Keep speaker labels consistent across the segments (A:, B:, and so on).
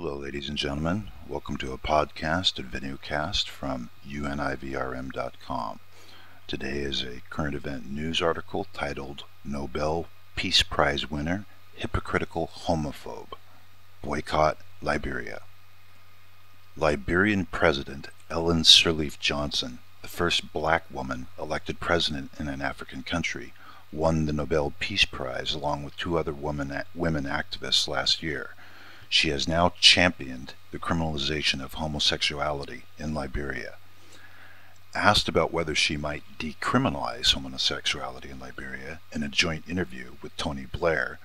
A: Hello, ladies and gentlemen. Welcome to a podcast and videocast from univrm.com. Today is a current event news article titled Nobel Peace Prize Winner, Hypocritical Homophobe. Boycott Liberia. Liberian President Ellen Sirleaf Johnson, the first black woman elected president in an African country, won the Nobel Peace Prize along with two other women activists last year. She has now championed the criminalization of homosexuality in Liberia. Asked about whether she might decriminalize homosexuality in Liberia in a joint interview with Tony Blair,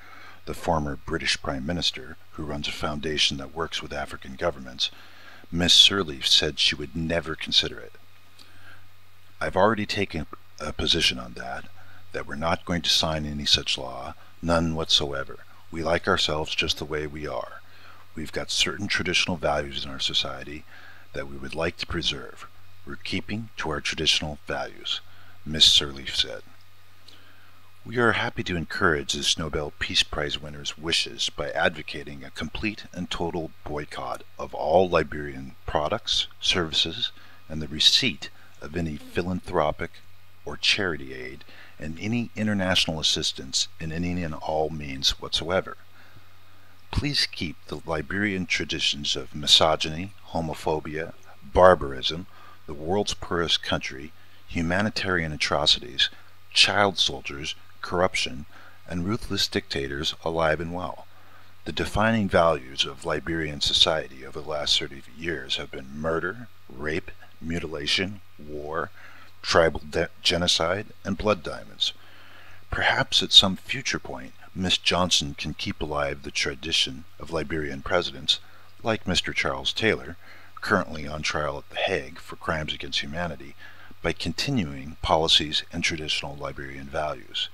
A: the former British Prime Minister who runs a foundation that works with African governments, Ms. Sirleaf said she would never consider it. "I've already taken a position on that we're not going to sign any such law, none whatsoever. We like ourselves just the way we are. We've got certain traditional values in our society that we would like to preserve. We're keeping to our traditional values," Ms. Sirleaf said. "We are happy to encourage this Nobel Peace Prize winner's wishes by advocating a complete and total boycott of all Liberian products, services, and the receipt of any philanthropic or charity aid and any international assistance in any and all means whatsoever. Please keep the Liberian traditions of misogyny, homophobia, barbarism, the world's poorest country, humanitarian atrocities, child soldiers, corruption, and ruthless dictators alive and well. The defining values of Liberian society over the last 30 years have been murder, rape, mutilation, war, tribal genocide, and blood diamonds. Perhaps at some future point, Miss Johnson can keep alive the tradition of Liberian presidents, like Mr. Charles Taylor, currently on trial at The Hague for crimes against humanity, by continuing policies and traditional Liberian values.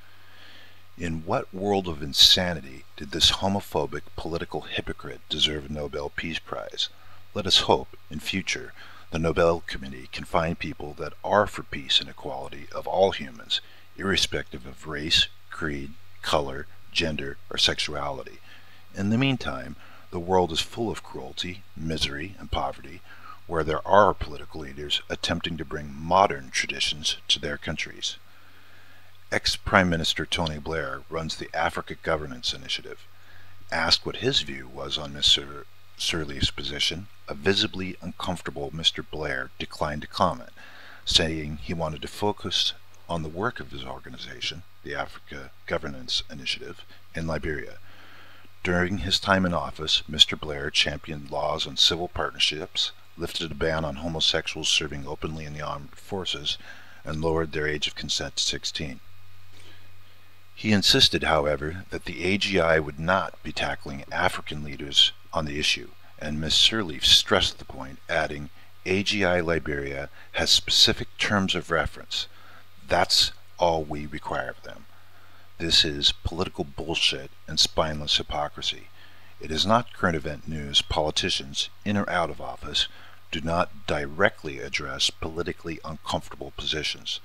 A: In what world of insanity did this homophobic political hypocrite deserve a Nobel Peace Prize? Let us hope, in future, the Nobel Committee can find people that are for peace and equality of all humans, irrespective of race, creed, color, gender, or sexuality. In the meantime, the world is full of cruelty, misery, and poverty, where there are political leaders attempting to bring modern traditions to their countries. Ex-Prime Minister Tony Blair runs the Africa Governance Initiative. Asked what his view was on Ms. Sirleaf's position, a visibly uncomfortable Mr. Blair declined to comment, saying he wanted to focus on the work of his organization, the Africa Governance Initiative, in Liberia. During his time in office, Mr. Blair championed laws on civil partnerships, lifted a ban on homosexuals serving openly in the armed forces, and lowered their age of consent to 16. He insisted, however, that the AGI would not be tackling African leaders on the issue, and Ms. Sirleaf stressed the point, adding, "AGI Liberia has specific terms of reference. That's all we require of them. This is political bullshit and spineless hypocrisy. It is not current event news. Politicians, in or out of office, do not directly address politically uncomfortable positions.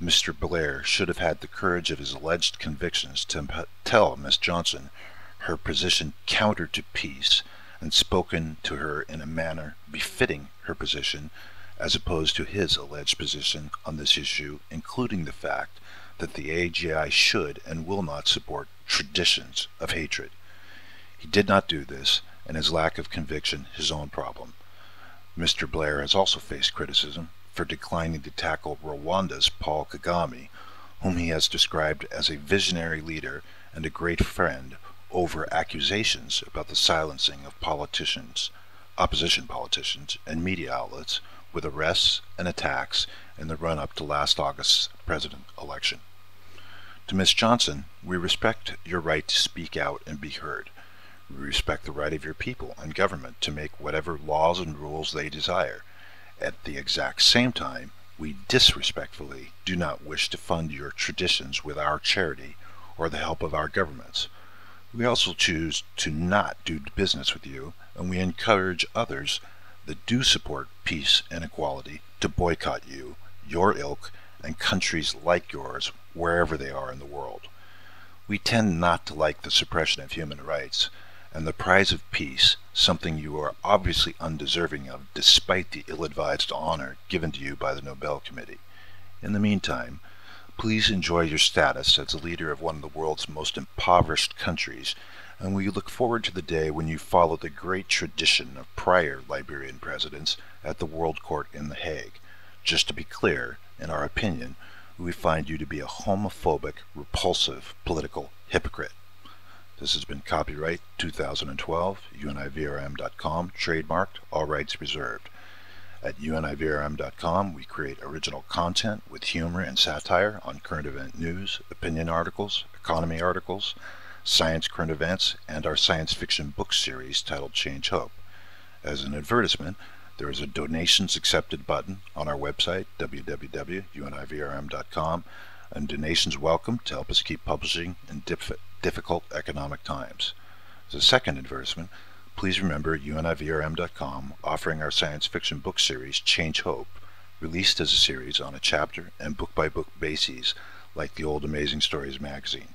A: Mr. Blair should have had the courage of his alleged convictions to tell Ms. Johnson her position counter to peace and spoken to her in a manner befitting her position, as opposed to his alleged position on this issue, including the fact that the AGI should and will not support traditions of hatred. He did not do this, and his lack of conviction his own problem. Mr. Blair has also faced criticism for declining to tackle Rwanda's Paul Kagame, whom he has described as a visionary leader and a great friend, over accusations about the silencing of politicians, opposition politicians, and media outlets, with arrests and attacks in the run-up to last August's president election. To Ms. Johnson, we respect your right to speak out and be heard. We respect the right of your people and government to make whatever laws and rules they desire. At the exact same time, we disrespectfully do not wish to fund your traditions with our charity or the help of our governments. We also choose to not do business with you, and we encourage others that do support peace and equality to boycott you, your ilk, and countries like yours wherever they are in the world. We tend not to like the suppression of human rights, and the prize of peace, something you are obviously undeserving of despite the ill-advised honor given to you by the Nobel Committee. In the meantime, please enjoy your status as a leader of one of the world's most impoverished countries, and we look forward to the day when you follow the great tradition of prior Liberian presidents at the World Court in The Hague. Just to be clear, in our opinion, we find you to be a homophobic, repulsive, political hypocrite. This has been copyright 2012, univrm.com, trademarked, all rights reserved. At univrm.com, we create original content with humor and satire on current event news, opinion articles, economy articles, science current events, and our science fiction book series titled Change Hope. As an advertisement, there is a donations accepted button on our website, www.univrm.com, and donations welcome to help us keep publishing in difficult economic times. As a second advertisement, please remember univrm.com offering our science fiction book series Change Hope, released as a series on a chapter and book-by-book bases like the old Amazing Stories magazine.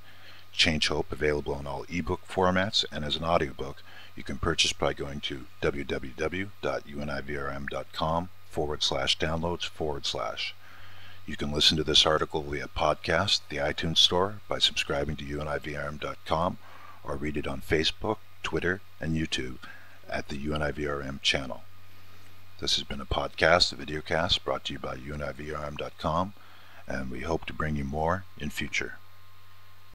A: Change Hope available in all ebook formats, and as an audiobook you can purchase by going to www.univrm.com/downloads/. You can listen to this article via podcast, the iTunes Store, by subscribing to univrm.com, or read it on Facebook, Twitter, and YouTube at the UNIVRM channel. This has been a podcast, a videocast, brought to you by univrm.com, and we hope to bring you more in future.